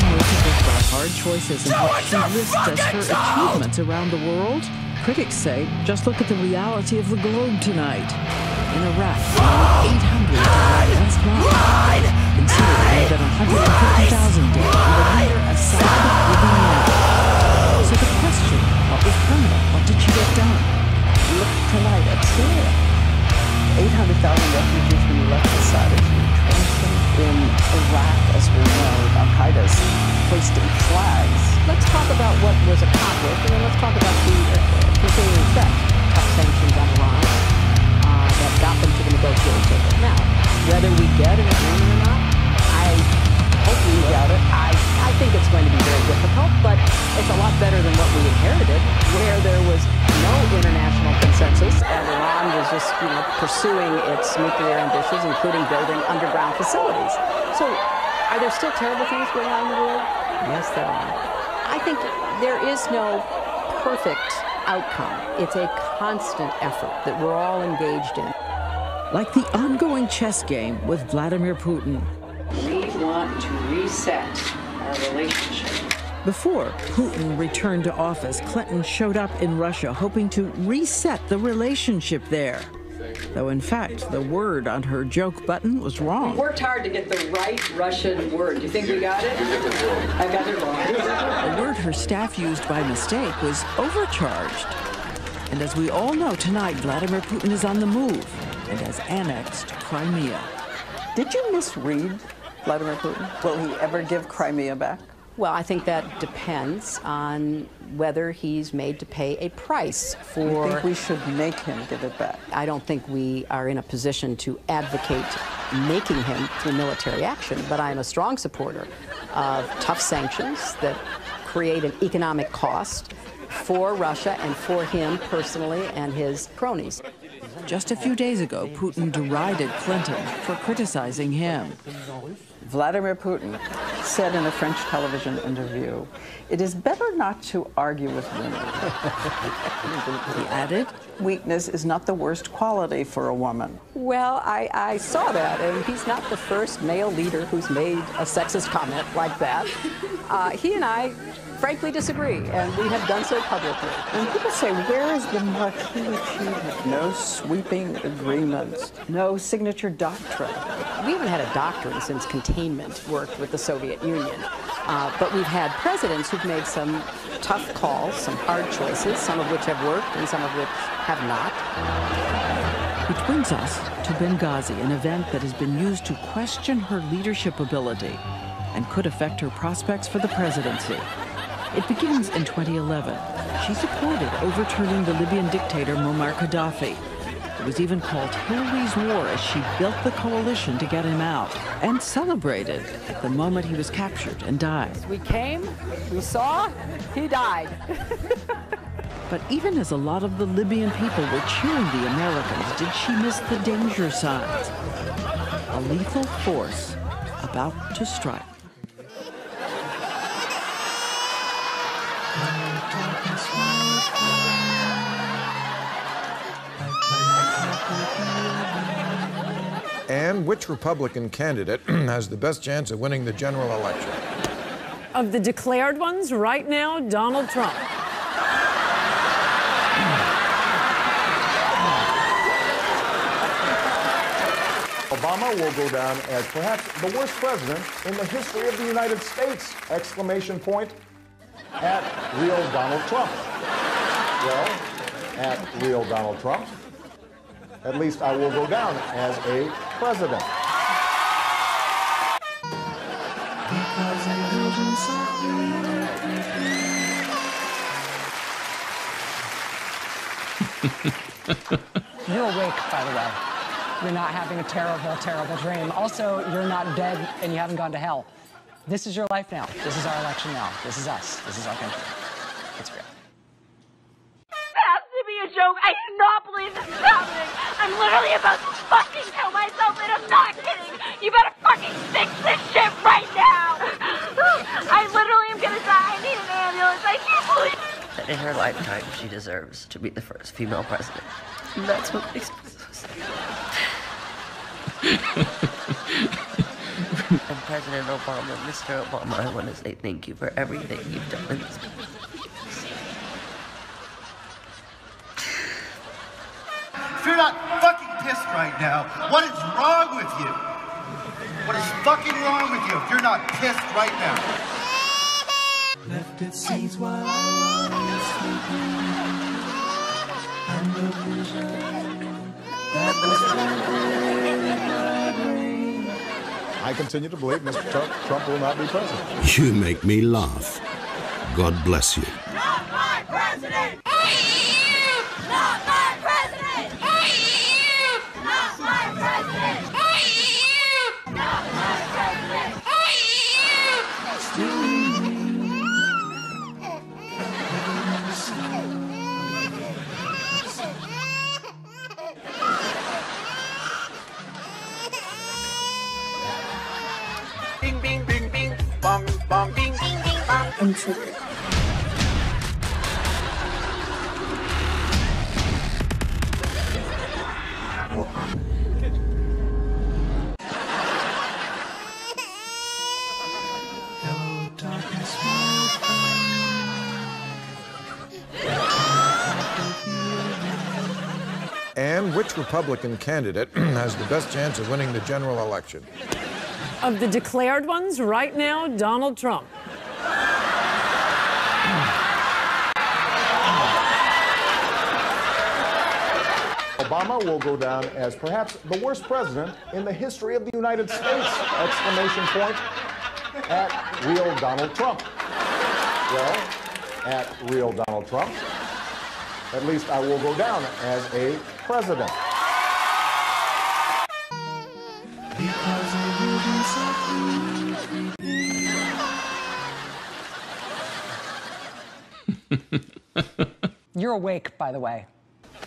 emerges by hard choices and what she lists as her achievements around the world, critics say, just look at the reality of the globe tonight. In Iraq, nearly 800 died last month. In Syria, more than 150,000 dead, and the leader Assad living now. So the question, what was permanent? What did she get done? Look tonight at Syria. 800,000 refugees when you left Assad is retrenching. In Iraq, as we know, Al-Qaeda's hoisting flags. Let's talk about what was accomplished, and then let's talk about the continuing effect. Tough sanctions on Iran that got them to the negotiating table. Now, whether we get an agreement or not, I hope we doubt it. I think it's going to be very difficult, but it's a lot better than what we inherited, where there was no international consensus and Iran was just, pursuing its nuclear ambitions, including building underground facilities. So, are there still terrible things going on in the world? Yes, there are. I think there is no perfect outcome. It's a constant effort that we're all engaged in. Like the ongoing chess game with Vladimir Putin. We want to reset our relationship. Before Putin returned to office, Clinton showed up in Russia hoping to reset the relationship there. Though in fact, the word on her joke button was wrong. We worked hard to get the right Russian word. Do you think we got it? I got it wrong. A word her staff used by mistake was overcharged. And as we all know tonight, Vladimir Putin is on the move and has annexed Crimea. Did you misread Vladimir Putin? Will he ever give Crimea back? Well, I think that depends on whether he's made to pay a price for... I think we should make him give it back. I don't think we are in a position to advocate making him through military action, but I am a strong supporter of tough sanctions that create an economic cost for Russia and for him personally and his cronies. Just a few days ago, Putin derided Clinton for criticizing him. Vladimir Putin said in a French television interview, "It is better not to argue with women." He added, "Weakness is not the worst quality for a woman." Well, I saw that, and he's not the first male leader who's made a sexist comment like that. He and I frankly disagree, and we have done so publicly. And people say, where is the Marquis achievement? No sweeping agreements, no signature doctrine. We haven't had a doctrine since containment worked with the Soviet Union, but we've had presidents who've made some tough calls, some hard choices, some of which have worked and some of which have not. Which brings us to Benghazi, an event that has been used to question her leadership ability and could affect her prospects for the presidency. It begins in 2011. She supported overturning the Libyan dictator Muammar Gaddafi. It was even called Hillary's War as she built the coalition to get him out and celebrated at the moment he was captured and died. We came, we saw, he died. But even as a lot of the Libyan people were cheering the Americans, did she miss the danger signs? A lethal force about to strike. And which Republican candidate has the best chance of winning the general election? Of the declared ones, right now, Donald Trump. Obama will go down as perhaps the worst president in the history of the United States! Exclamation point at real Donald Trump. Well, at real Donald Trump, at least I will go down as a president. You're awake, by the way. You're not having a terrible, terrible dream. Also, you're not dead and you haven't gone to hell. This is your life now. This is our election now. This is us. This is our country. It's real. It has to be a joke. I cannot believe this is happening. I'm literally about to fucking kill myself, and I'm not kidding. You better fucking fix this shit right now. I literally am gonna die. I need an ambulance. I can't believe it. That in her lifetime, she deserves to be the first female president. And that's what makes me so sad. And President Obama, Mr. Obama, I want to say thank you for everything you've done in this country. If you're not fucking pissed right now, what is wrong with you? What is fucking wrong with you if you're not pissed right now? Left its seeds while I was sleeping, and the vision that was planted in my brain. I continue to believe Mr. Trump will not be president. You make me laugh. God bless you. Not my president! Not my president! Not my president! Not my president! Bing, bing, bing, bing, bong, bong, bing, bing, bing, bong. I'm triggered. Hello, darkness, my friend. And which Republican candidate has the best chance of winning the general election? Of the declared ones, right now, Donald Trump. Obama will go down as perhaps the worst president in the history of the United States! Exclamation point at real Donald Trump. Well, at real Donald Trump, at least I will go down as a president. Because I live inside You're awake, by the way.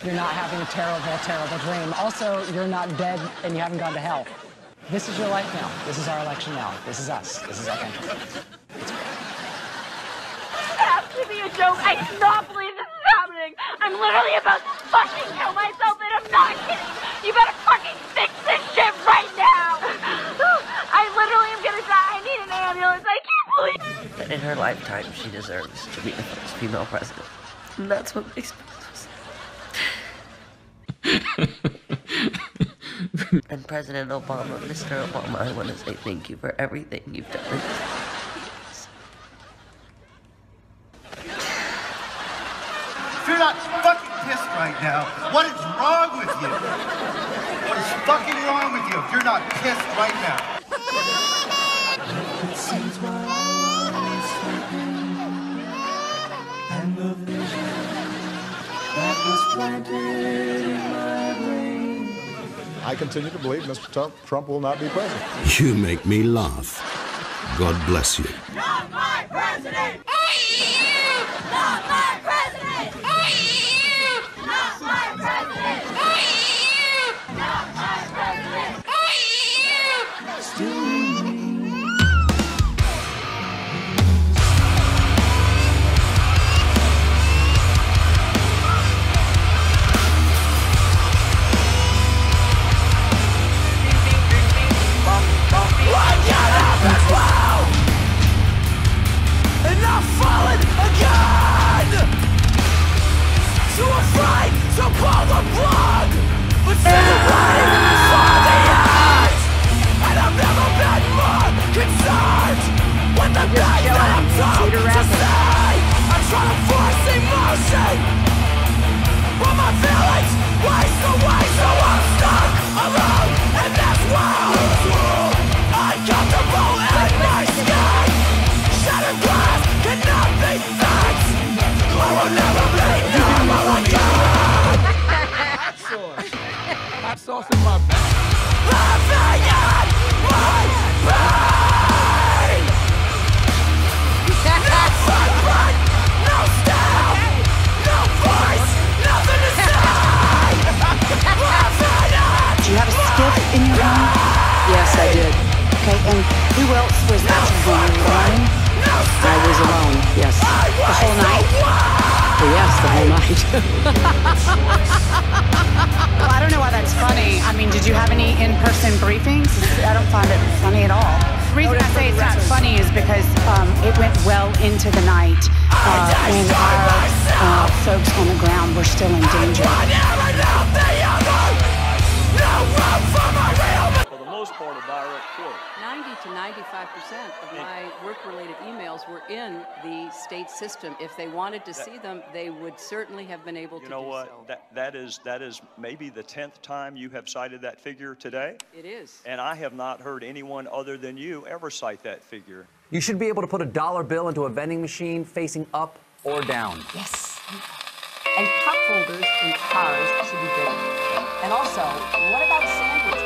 You're not having a terrible, terrible dream. Also, you're not dead and you haven't gone to hell. This is your life now. This is our election now. This is us. This is our country. This has to be a joke. I cannot believe this is happening. I'm literally about to fucking kill myself, and I'm not kidding. You better fucking fix this shit right now. I literally am gonna die. I need an ambulance. I can't believe it. That in her lifetime, she deserves to be the first female president. And that's what makes me so sad. And President Obama, Mr. Obama, I want to say thank you for everything you've done in this country. If you're not fucking pissed right now, what is wrong with you? What is fucking wrong with you if you're not pissed right now? it seems while I was sleeping, and the vision that was planted in my brain. I continue to believe Mr. Trump will not be president. You make me laugh. God bless you. Not my president! Not my president! Not my president! Not my president! Still and I've fallen again! Who else was actually alone? I was alone, yes. The whole night? Well, yes, the whole night. Well, I don't know why that's funny. I mean, did you have any in-person briefings? I don't find it funny at all. The reason I say it's not funny is because it went well into the night when our folks on the ground were still in danger. For the most part, a direct quote. 90 to 95% of my work-related emails were in the state system. If they wanted to see them, they would certainly have been able to do so. You know what? That is maybe the 10th time you have cited that figure today. It is. And I have not heard anyone other than you ever cite that figure. You should be able to put a dollar bill into a vending machine facing up or down. Yes. And cup holders in cars should be bigger. And also, what about sandwiches?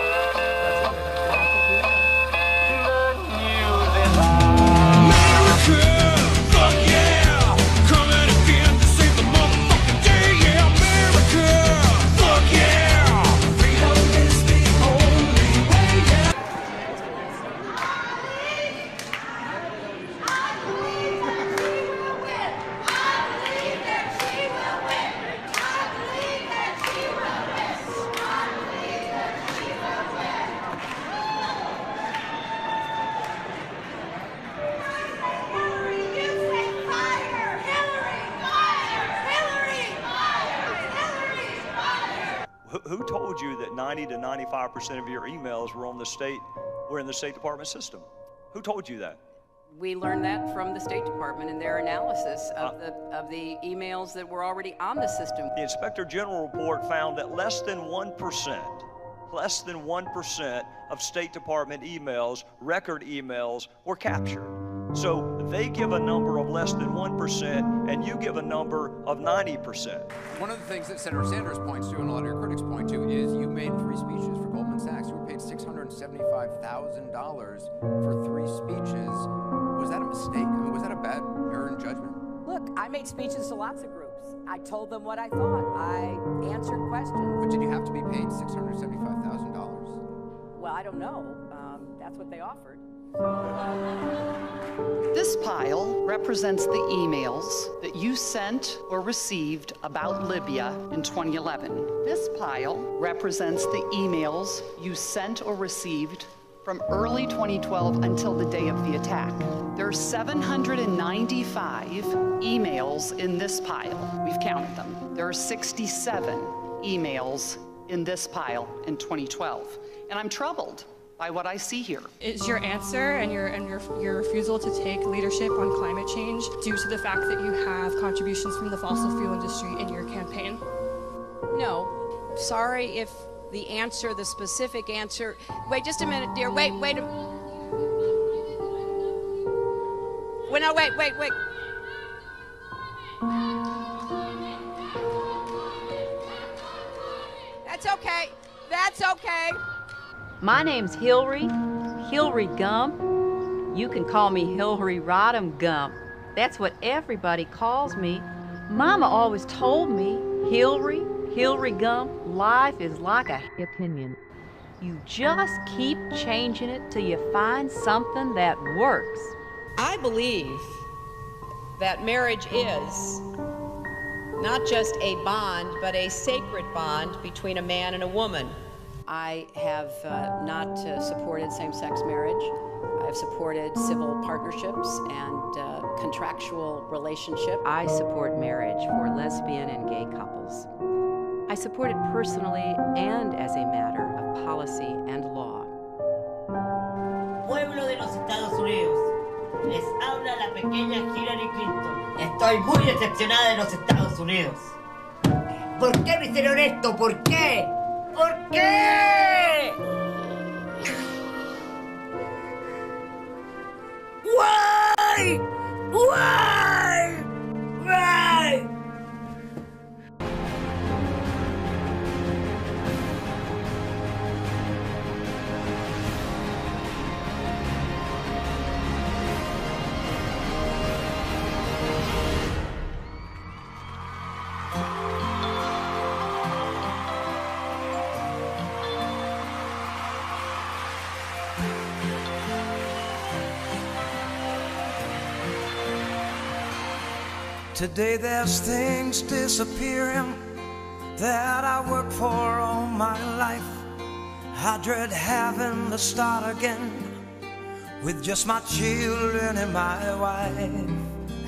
Who told you that 90 to 95% of your emails were in the State Department system? Who told you that? We learned that from the State Department in their analysis of the emails that were already on the system. The Inspector General report found that less than 1% of State Department emails, record emails, were captured. So they give a number of less than 1%, and you give a number of 90%. One of the things that Senator Sanders points to, and a lot of your critics point to, is you made 3 speeches for Goldman Sachs. You were paid $675,000 for 3 speeches. Was that a mistake? I mean, was that a bad error in judgment? Look, I made speeches to lots of groups. I told them what I thought. I answered questions. But did you have to be paid $675,000? Well, I don't know. That's what they offered. This pile represents the emails that you sent or received about Libya in 2011. This pile represents the emails you sent or received from early 2012 until the day of the attack. There are 795 emails in this pile. We've counted them. There are 67 emails in this pile in 2012. And I'm troubled by what I see here. Is your answer and your refusal to take leadership on climate change due to the fact that you have contributions from the fossil fuel industry in your campaign? No. Sorry if the answer, the specific answer... Wait just a minute, dear. Wait. Wait, no, wait. That's okay. That's okay. My name's Hillary Gump. You can call me Hillary Rodham Gump. That's what everybody calls me. Mama always told me, Hillary Gump, life is like a opinion. You just keep changing it till you find something that works. I believe that marriage is not just a bond, but a sacred bond between a man and a woman. I have not supported same-sex marriage. I have supported civil partnerships and contractual relationships. I support marriage for lesbian and gay couples. I support it personally and as a matter of policy and law. Pueblo de los Estados Unidos, les habla la pequeña Hillary Clinton. Estoy muy decepcionada de los Estados Unidos. ¿Por qué me hicieron esto? ¿Por qué? ¿Por qué? Why? Why? Why? Today there's things disappearing that I worked for all my life. I dread having to start again with just my children and my wife.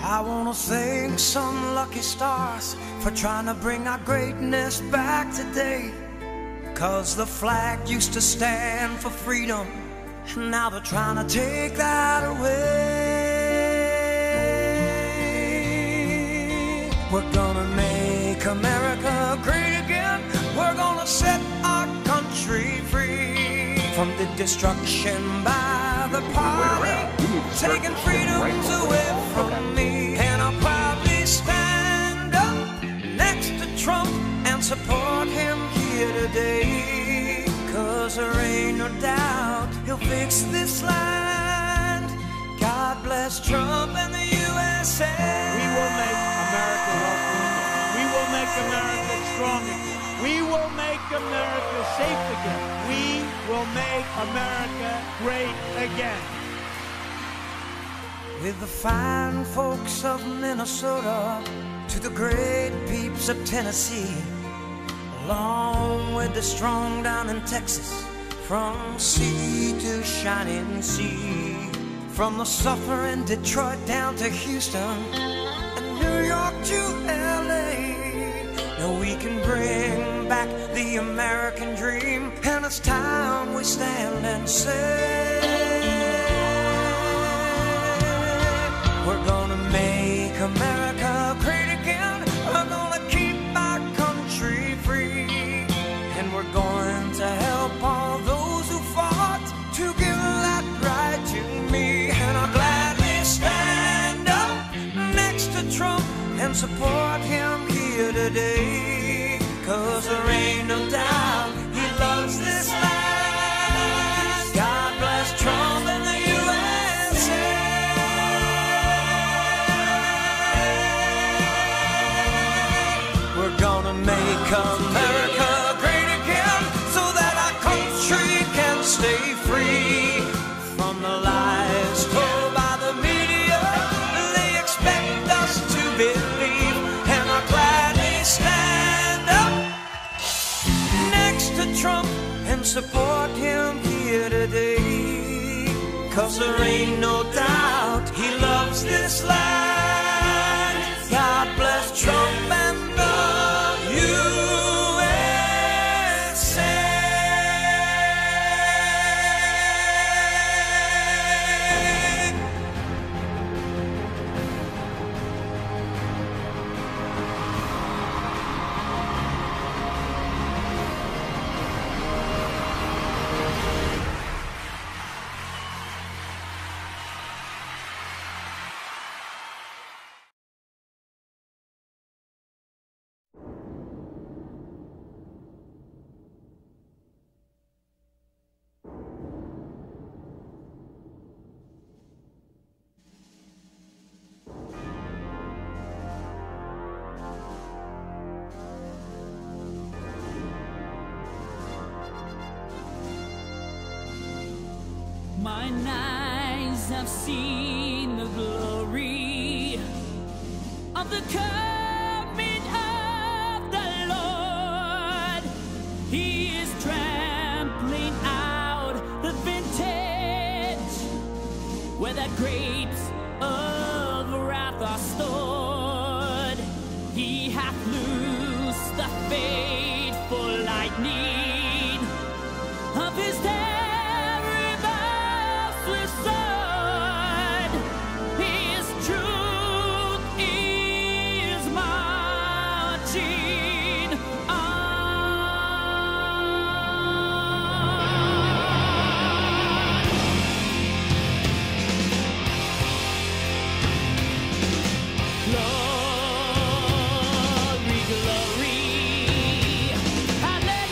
I wanna thank some lucky stars for trying to bring our greatness back today. 'Cause the flag used to stand for freedom, and now they're trying to take that away. We're gonna make America great again. We're gonna set our country free from the destruction by the party, taking freedoms away from me. And I'll probably stand up next to Trump and support him here today. 'Cause there ain't no doubt he'll fix this land. God bless Trump and the USA. We will make America wealthy again. We will make America strong again. We will make America safe again. We will make America great again. With the fine folks of Minnesota to the great peeps of Tennessee, along with the strong down in Texas, from sea to shining sea, from the suffering Detroit down to Houston and New York to LA. Now we can bring back the American dream, and it's time we stand and say, we're gonna make America great again. We're gonna keep our country free, and we're going to help all those who fought to give that right to me. And I'll gladly stand up next to Trump and support him here today. 'Cause there ain't no doubt he loves this land. God bless Trump and the USA. We're gonna make America great again so that our country can stay free from the lies told by the media. They expect us to believe, and I'll gladly stand up next to Trump and support him here today. 'Cause there ain't no doubt he loves this land. God bless Trump and the USA. Mine eyes have seen the glory of the coming of the Lord. He is trampling out the vintage where the grapes of wrath are stored. He hath loosed the fateful lightning of his glory, hallelujah.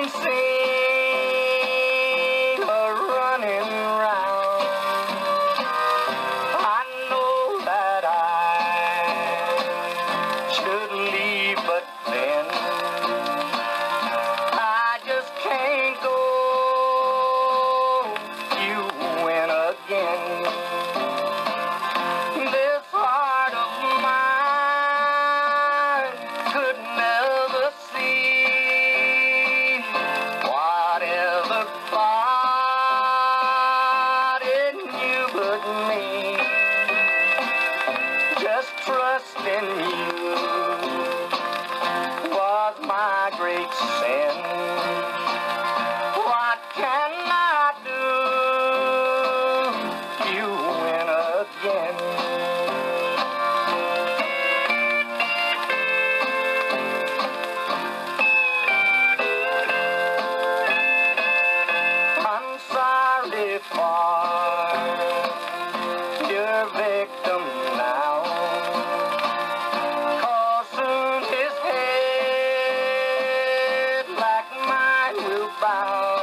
can see her running round. I know that I should leave, but then I just can't go. You win again. This heart of mine could never see whatever thought in you but me. Just trust in you was my great sin. What can I do? You win again. I'm sorry for your victim now, 'cause soon his head like mine will bow.